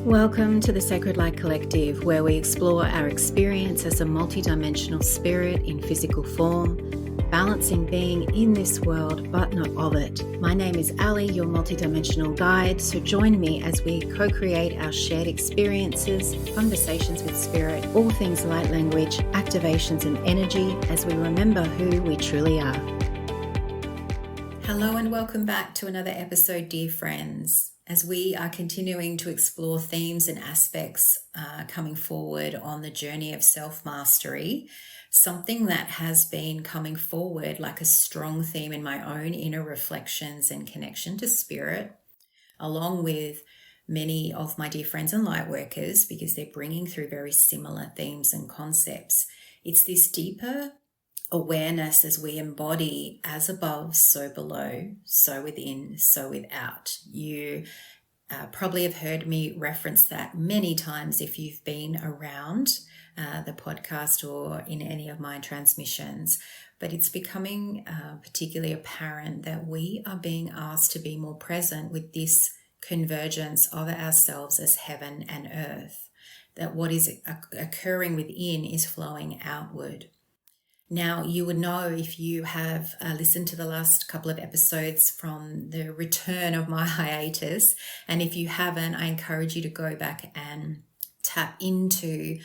Welcome to the Sacred Light Collective, where we explore our experience as a multidimensional spirit in physical form, balancing being in this world but not of it. My name is Ali, your multidimensional guide, so join me as we co-create our shared experiences, conversations with spirit, all things light language, activations and energy as we remember who we truly are. Hello and welcome back to another episode, dear friends. As we are continuing to explore themes and aspects coming forward on the journey of self-mastery, something that has been coming forward like a strong theme in my own inner reflections and connection to spirit, along with many of my dear friends and light workers, because they're bringing through very similar themes and concepts. It's this deeper awareness as we embody as above, so below, so within, so without. You probably have heard me reference that many times if you've been around the podcast or in any of my transmissions, but it's becoming particularly apparent that we are being asked to be more present with this convergence of ourselves as heaven and earth, that what is occurring within is flowing outward. Now, you would know if you have listened to the last couple of episodes from the return of my hiatus. And if you haven't, I encourage you to go back and tap into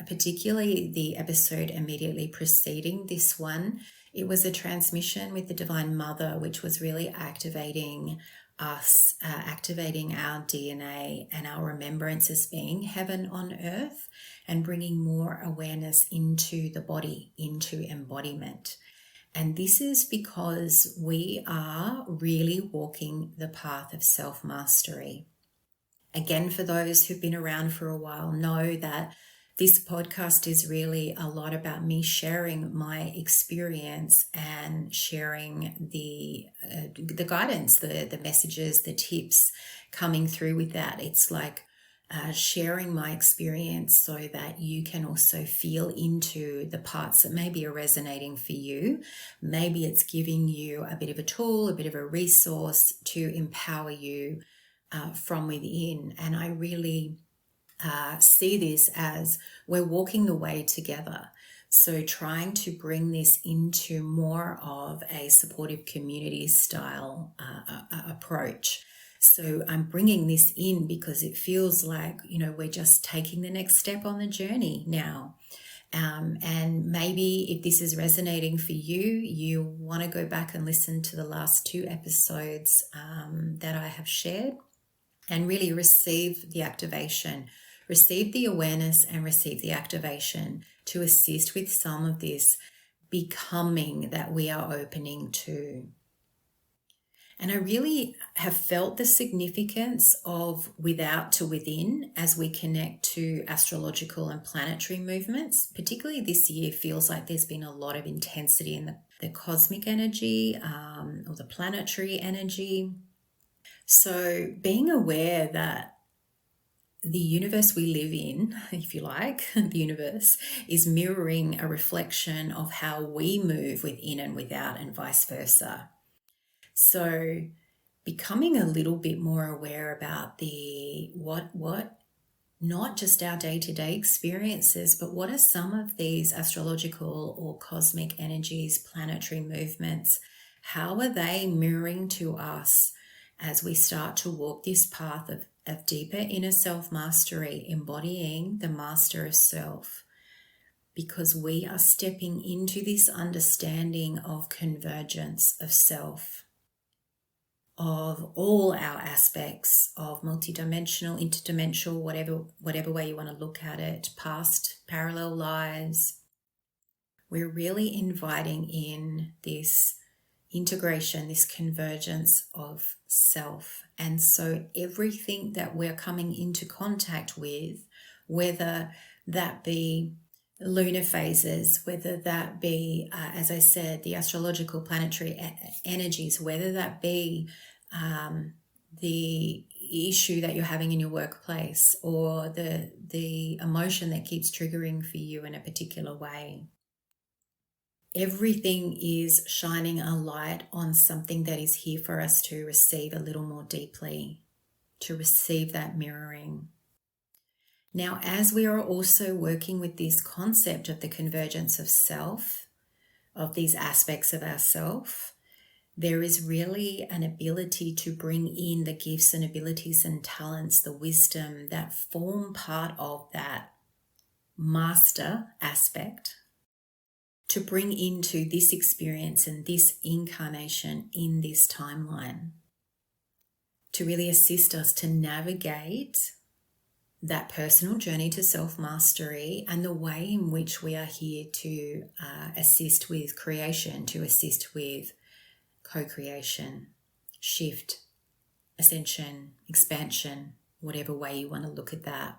particularly the episode immediately preceding this one. It was a transmission with the Divine Mother, which was really activating us, activating our DNA and our remembrance as being heaven on earth, and bringing more awareness into the body, into embodiment. And this is because we are really walking the path of self-mastery. Again, for those who've been around for a while, know that this podcast is really a lot about me sharing my experience and sharing the guidance, the messages, the tips coming through with that. It's like sharing my experience so that you can also feel into the parts that maybe are resonating for you. Maybe it's giving you a bit of a tool, a bit of a resource to empower you from within. And I really see this as we're walking the way together. So trying to bring this into more of a supportive community style approach. So I'm bringing this in because it feels like, we're just taking the next step on the journey now. And maybe if this is resonating for you, you want to go back and listen to the last two episodes that I have shared and really receive the activation, receive the awareness and receive the activation to assist with some of this becoming that we are opening to. And I really have felt the significance of without to within as we connect to astrological and planetary movements. Particularly this year feels like there's been a lot of intensity in the cosmic energy or the planetary energy. So being aware that the universe we live in, if you like, the universe is mirroring a reflection of how we move within and without and vice versa. So becoming a little bit more aware about the what not just our day-to-day experiences, but what are some of these astrological or cosmic energies, planetary movements? How are they mirroring to us as we start to walk this path of deeper inner self-mastery, embodying the master of self? Because we are stepping into this understanding of convergence of self, of all our aspects of multidimensional, interdimensional, whatever way you want to look at it, past, parallel lives. We're really inviting in this integration, this convergence of self. And so everything that we're coming into contact with, whether that be lunar phases, whether that be, as I said, the astrological planetary energies, whether that be the issue that you're having in your workplace or the emotion that keeps triggering for you in a particular way. Everything is shining a light on something that is here for us to receive a little more deeply. to receive that mirroring. Now, as we are also working with this concept of the convergence of self, of these aspects of ourself, there is really an ability to bring in the gifts and abilities and talents, the wisdom that form part of that master aspect, to bring into this experience and this incarnation in this timeline, to really assist us to navigate that personal journey to self-mastery and the way in which we are here to assist with creation, to assist with co-creation, shift, ascension, expansion, whatever way you want to look at that.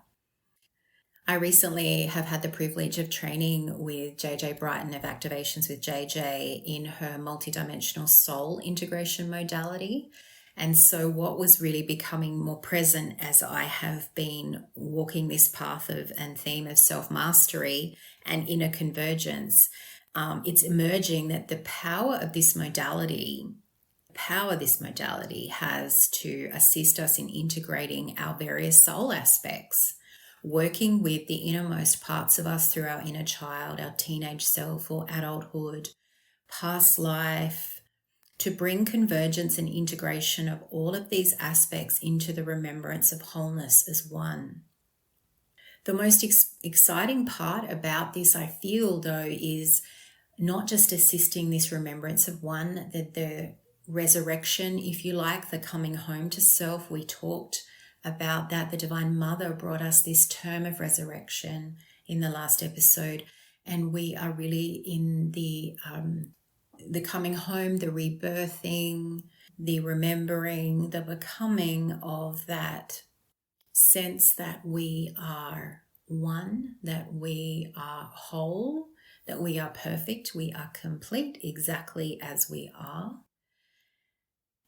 I recently have had the privilege of training with JJ Brighton of Activations with JJ in her multidimensional soul integration modality. And so what was really becoming more present as I have been walking this path of and theme of self-mastery and inner convergence, it's emerging that the power this modality has to assist us in integrating our various soul aspects, working with the innermost parts of us through our inner child, our teenage self or adulthood, past life, to bring convergence and integration of all of these aspects into the remembrance of wholeness as one. The most exciting part about this, I feel, though, is not just assisting this remembrance of one, the resurrection, if you like, the coming home to self. We talked about that. The Divine Mother brought us this term of resurrection in the last episode, and we are really in the coming home, the rebirthing, the remembering, the becoming of that sense that we are one, that we are whole, that we are perfect, we are complete exactly as we are.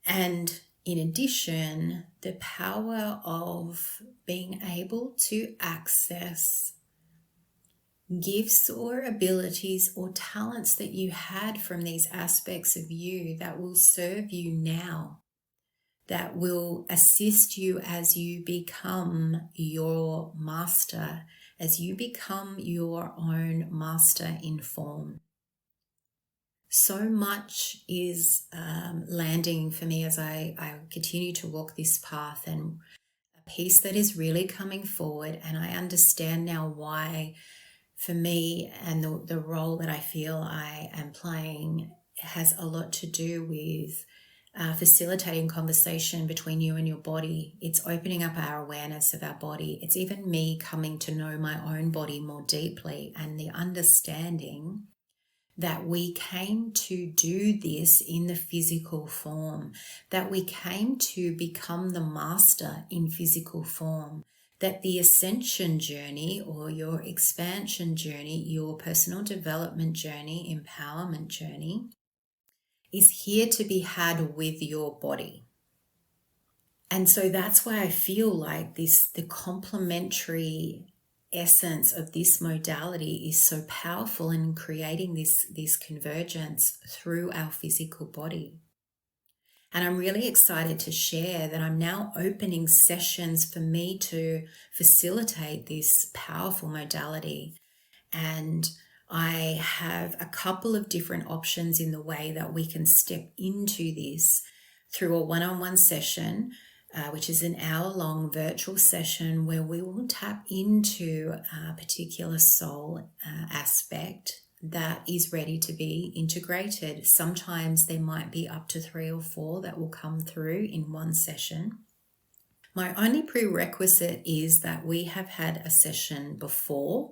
And in addition, the power of being able to access gifts or abilities or talents that you had from these aspects of you that will serve you now, that will assist you as you become your master, as you become your own master in form. So much is landing for me as I continue to walk this path, and a piece that is really coming forward, and I understand now why, for me, and the role that I feel I am playing has a lot to do with facilitating conversation between you and your body. It's opening up our awareness of our body. It's even me coming to know my own body more deeply, and the understanding that we came to do this in the physical form, that we came to become the master in physical form, that the ascension journey or your expansion journey, your personal development journey, empowerment journey, is here to be had with your body. And so that's why I feel like the complementary essence of this modality is so powerful in creating this convergence through our physical body. And I'm really excited to share that I'm now opening sessions for me to facilitate this powerful modality. And I have a couple of different options in the way that we can step into this through a one-on-one session, which is an hour-long virtual session where we will tap into a particular soul aspect that is ready to be integrated. Sometimes there might be up to 3 or 4 that will come through in one session. My only prerequisite is that we have had a session before,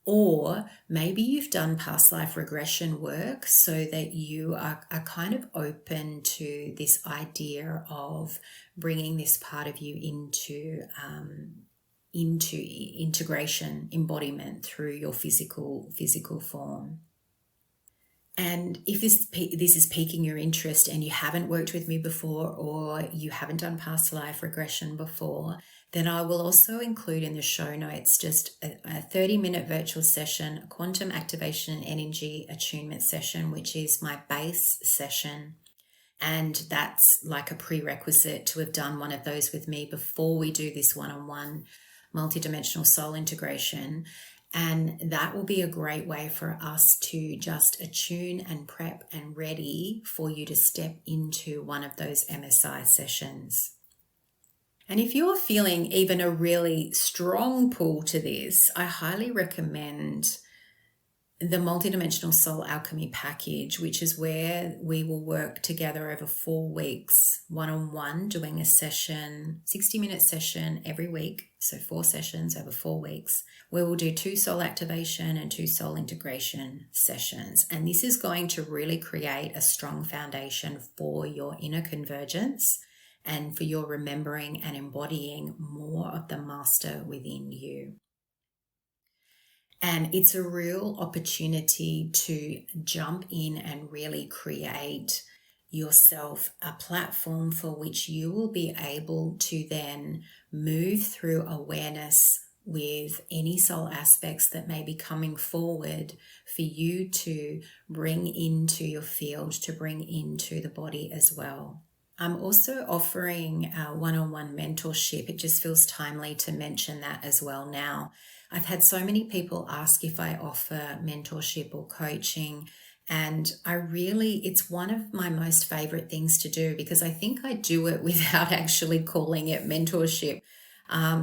or maybe you've done past life regression work so that you are kind of open to this idea of bringing this part of you into integration, embodiment through your physical form. And if this is piquing your interest and you haven't worked with me before, or you haven't done past life regression before, then I will also include in the show notes just a 30-minute virtual session, a quantum activation and energy attunement session, which is my base session. And that's like a prerequisite to have done one of those with me before we do this one-on-one multidimensional soul integration. And that will be a great way for us to just attune and prep and ready for you to step into one of those MSI sessions. And if you're feeling even a really strong pull to this, I highly recommend the Multidimensional Soul Alchemy package, which is where we will work together over 4 weeks, one-on-one, doing a session, 60-minute session every week. So 4 sessions over 4 weeks, where we'll do 2 soul activation and 2 soul integration sessions. And this is going to really create a strong foundation for your inner convergence and for your remembering and embodying more of the master within you. And it's a real opportunity to jump in and really create yourself a platform for which you will be able to then move through awareness with any soul aspects that may be coming forward for you to bring into your field, to bring into the body as well. I'm also offering a one-on-one mentorship. It just feels timely to mention that as well now. I've had so many people ask if I offer mentorship or coaching, and it's one of my most favorite things to do because I think I do it without actually calling it mentorship.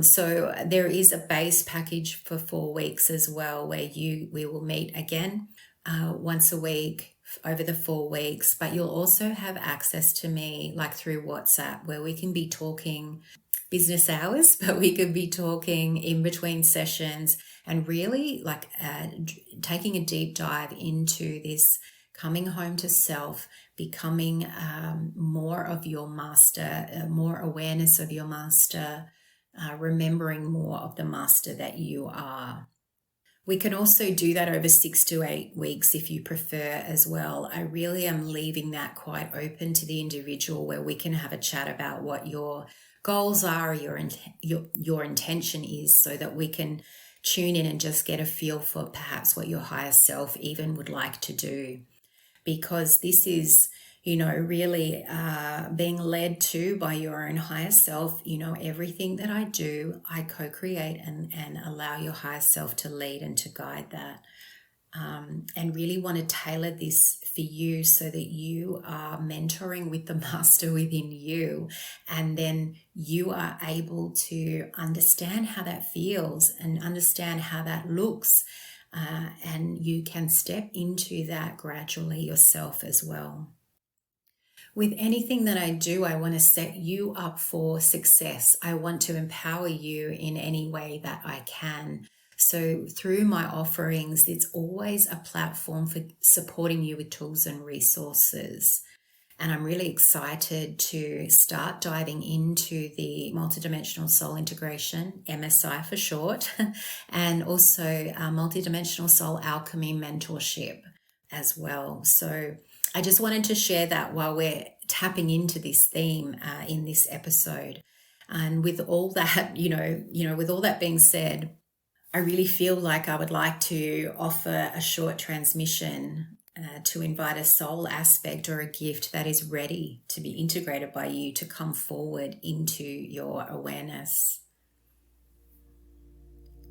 So there is a base package for 4 weeks as well, where we will meet again once a week over the 4 weeks, but you'll also have access to me like through WhatsApp, where we can be talking business hours, but we could be talking in between sessions and really like taking a deep dive into this coming home to self, becoming more of your master, more awareness of your master, remembering more of the master that you are. We can also do that over 6 to 8 weeks if you prefer as well. I really am leaving that quite open to the individual, where we can have a chat about what your goals are, your intention is, so that we can tune in and just get a feel for perhaps what your higher self even would like to do. Because this is, really being led to by your own higher self. Everything that I do, I co-create and allow your higher self to lead and to guide that. And really want to tailor this for you so that you are mentoring with the master within you, and then you are able to understand how that feels and understand how that looks, and you can step into that gradually yourself as well. With anything that I do, I want to set you up for success. I want to empower you in any way that I can. So through my offerings, it's always a platform for supporting you with tools and resources. And I'm really excited to start diving into the Multidimensional Soul Integration, MSI for short, and also Multidimensional Soul Alchemy Mentorship as well. So I just wanted to share that while we're tapping into this theme in this episode. And with all that, with all that being said, I really feel like I would like to offer a short transmission to invite a soul aspect or a gift that is ready to be integrated by you to come forward into your awareness.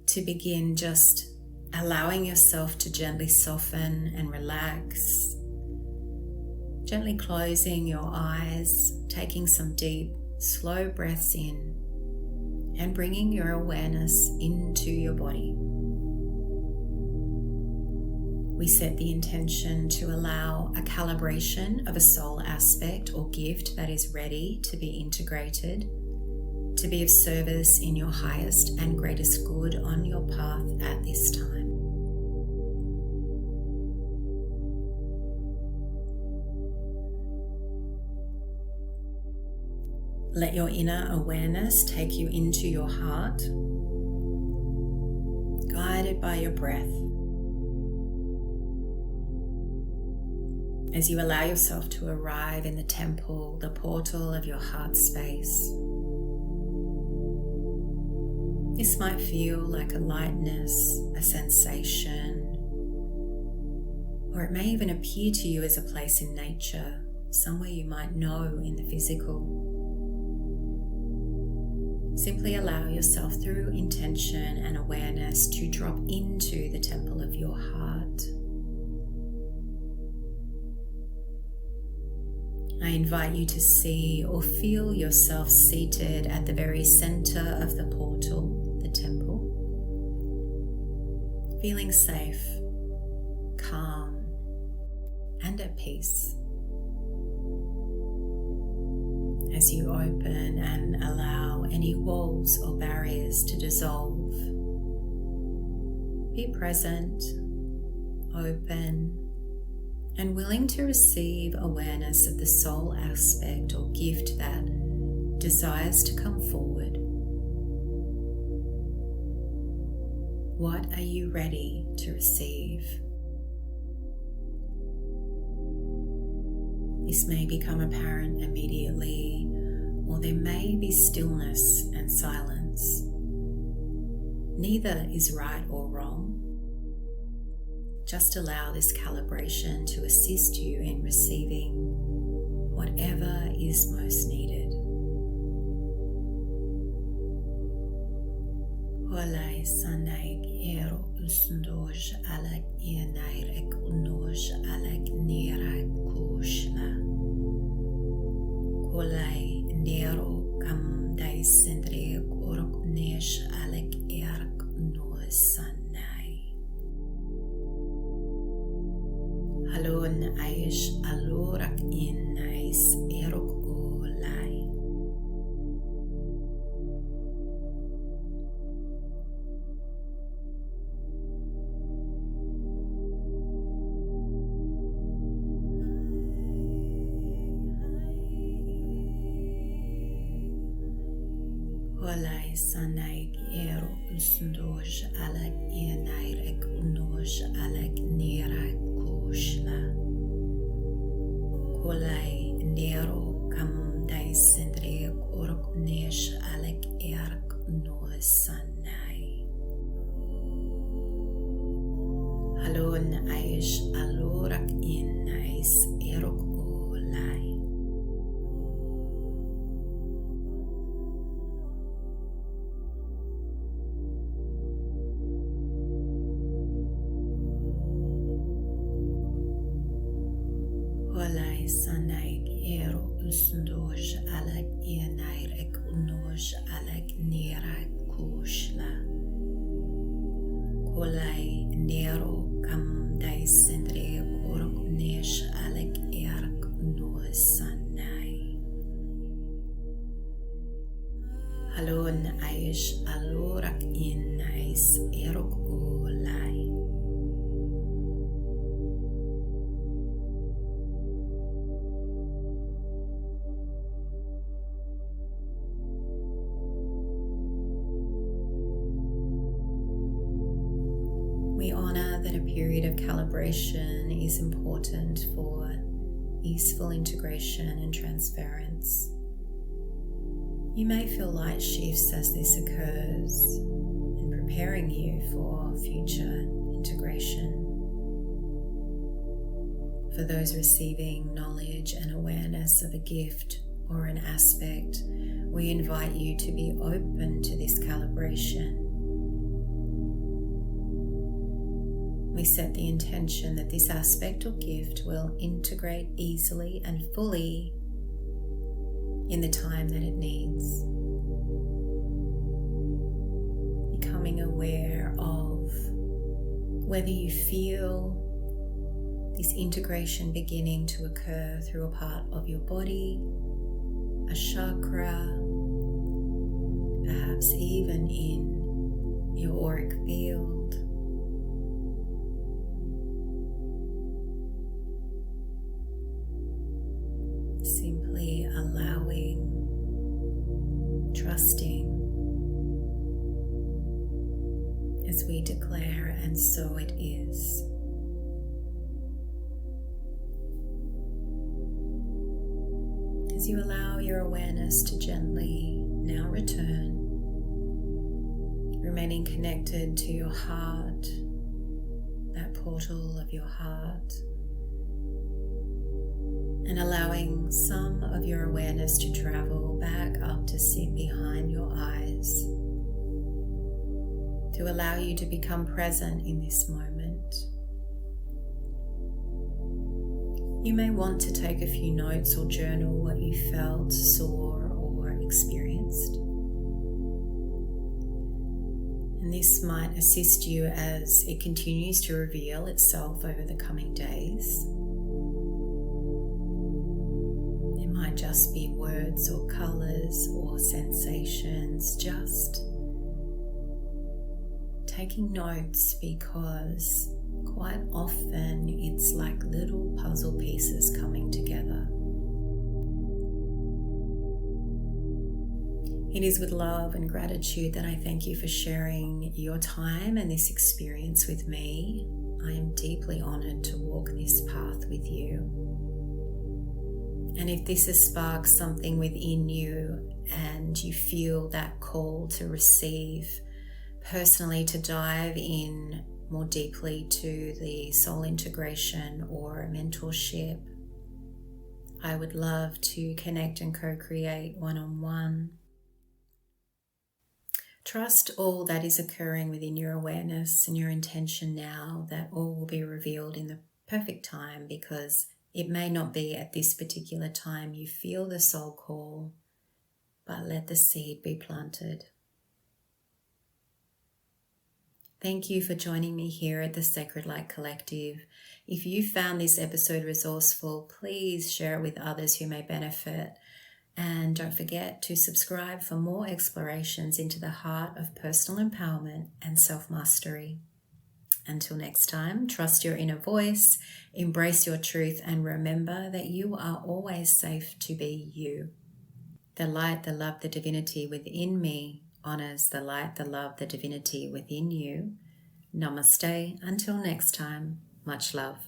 To begin, just allowing yourself to gently soften and relax, gently closing your eyes, taking some deep, slow breaths in, and bringing your awareness into your body. We set the intention to allow a calibration of a soul aspect or gift that is ready to be integrated, to be of service in your highest and greatest good on your path at this time. Let your inner awareness take you into your heart, guided by your breath. As you allow yourself to arrive in the temple, the portal of your heart space, this might feel like a lightness, a sensation, or it may even appear to you as a place in nature, somewhere you might know in the physical. Simply allow yourself through intention and awareness to drop into the temple of your heart. I invite you to see or feel yourself seated at the very center of the portal, the temple, feeling safe, calm, and at peace. As you open and allow any walls or barriers to dissolve, be present, open, and willing to receive awareness of the soul aspect or gift that desires to come forward. What are you ready to receive? This may become apparent immediately, or there may be stillness and silence. Neither is right or wrong. Just allow this calibration to assist you in receiving whatever is most needed. Olai sanaik ero usndoj alak yenairek unoj alak nirak kushla. Kolai nero kam daisendrek orok nesh alak erak no sanai. Halon aish alorak in ais erok olai. Olai sanaik ero usndoj alak yenairek unoj alak nirak kushla. Kolai nero kam daisendrek orok nesh alak erak no sanai. Halon aish alorak in ais erok olai. Olai sanaik ero usndoj alak yenairek unoj alak nirak kushla. Kolai nero kam daisendrek orok nesh alak erak no sanai. Halon aish alorak in ais erok olai. We honor that a period of calibration is important for easeful integration and transference. You may feel light shifts as this occurs and preparing you for future integration. For those receiving knowledge and awareness of a gift or an aspect, we invite you to be open to this calibration. We set the intention that this aspect or gift will integrate easily and fully in the time that it needs. Becoming aware of whether you feel this integration beginning to occur through a part of your body, a chakra, perhaps even in your auric field. Simply allowing, trusting, as we declare, and so it is. As you allow your awareness to gently now return, remaining connected to your heart, that portal of your heart, and allowing some of your awareness to travel back up to sit behind your eyes, to allow you to become present in this moment. You may want to take a few notes or journal what you felt, saw, or experienced. And this might assist you as it continues to reveal itself over the coming days. It might just be words or colors or sensations, just taking notes, because quite often it's like little puzzle pieces coming together. It is with love and gratitude that I thank you for sharing your time and this experience with me. I am deeply honored to walk this path with you. And if this has sparked something within you and you feel that call to receive, personally to dive in more deeply to the soul integration or mentorship, I would love to connect and co-create one-on-one. Trust all that is occurring within your awareness and your intention now, that all will be revealed in the perfect time, because it may not be at this particular time you feel the soul call, but let the seed be planted. Thank you for joining me here at the Sacred Light Collective. If you found this episode resourceful, please share it with others who may benefit. And don't forget to subscribe for more explorations into the heart of personal empowerment and self-mastery. Until next time, trust your inner voice, embrace your truth, and remember that you are always safe to be you. The light, the love, the divinity within me honors the light, the love, the divinity within you. Namaste. Until next time, much love.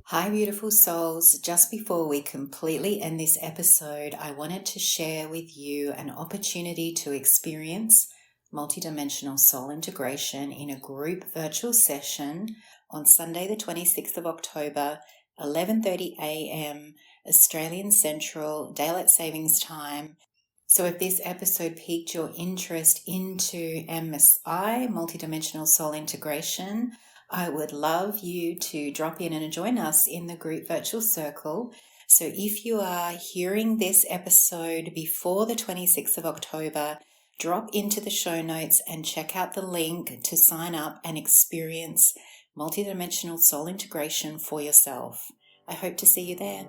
Hi, beautiful souls. Just before we completely end this episode, I wanted to share with you an opportunity to experience multidimensional soul integration in a group virtual session on Sunday, the 26th of October, 11:30 a.m. Australian Central Daylight Savings Time. So if this episode piqued your interest into MSI, Multidimensional Soul Integration, I would love you to drop in and join us in the group virtual circle. So if you are hearing this episode before the 26th of October, drop into the show notes and check out the link to sign up and experience multidimensional soul integration for yourself. I hope to see you there.